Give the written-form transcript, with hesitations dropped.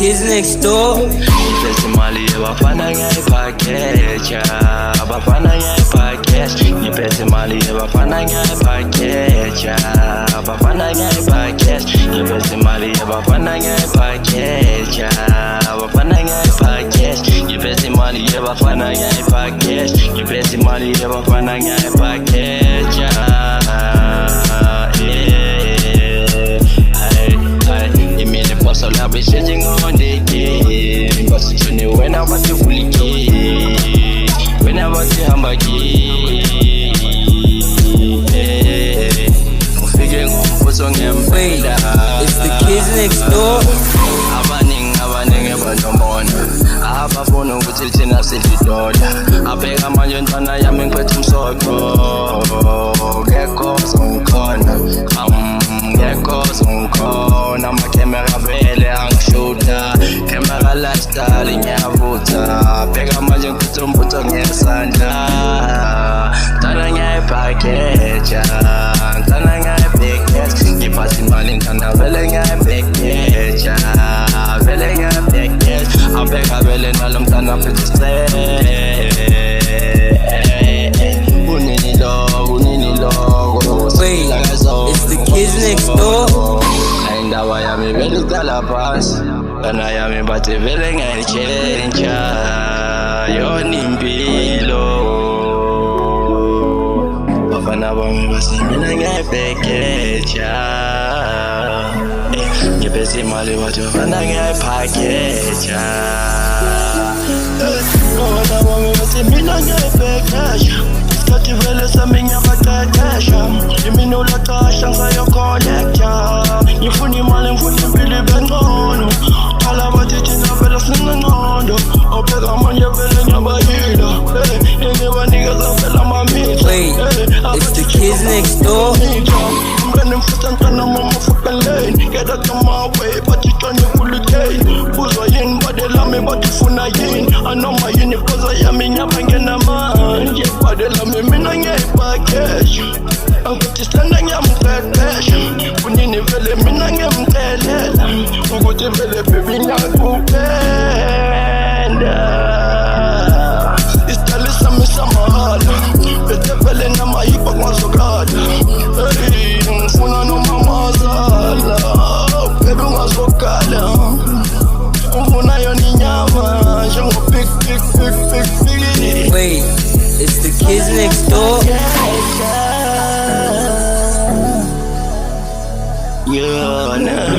kids next door. Ngiphethe imali yebafana ngiyayiphakeja, abafana ngiyayiphakeja. Ngiphethe imali yebafana ngiyayiphakeja, abafana ngiyayiphakeja. Ngiphethe imali yebafana ngiyayiphakeja, abafana ngiyayiphakeja. Ngiphethe imali yebafana ngiyayiphakeja, ngiphethe imali yebafana ngiyayiphakeja. So I'll be changing on the game. But you know when I want to fully key, when I want to hammer key. I'm figuring on for some Wait, it's the kids next door. Abaning, I have a phone with it in a city door. I beg a man, I am in quite some sort. Get calls on corner. Get calls on corner. I'm a camera belly and shooter. Camera lifestyle in your voter. Beg a man, put some put on your sanda. Telling a package. Telling a big yes. You pass him on in Tana, telling a big yes. Telling a big yes. I beg a belly, and I'm Tana for the stay. Wait, it's the kids next door. And I am a very calapas. And I am a but a very change. Your name below. Bafana Bami was in a package. You busy Mali, what you're running a package. No one was in a package. Tati vele sa minya matakasha. Imi no la tasha sa yo kolekta. Nifuni mali mfuni bili bengono. Ala batiti na vele singa ngondo. Opega manya vele nyabayida. Ine waniga za vele mamita. Wait, it's the kids next door. Mbene mfutantana mama fucking lane. Get out of my way, but you turn your full again. Buzo yin, body lame, body funa yin. I know my yin, cause I am in your bangena man. Yeah, body lame, me na nye package. I'm going to stand on your mkelesh. Unini vele, me na nye mkelela. Ugote vele, baby, na kupenda. Istali sami samahala. Bete vele na maipa kwa sokada. Hey, mfuna no mama zala. Baby, wa sokada. Mfuna yo ni nyama. Shango big. Wait, it's the kids next door. Yeah, nah.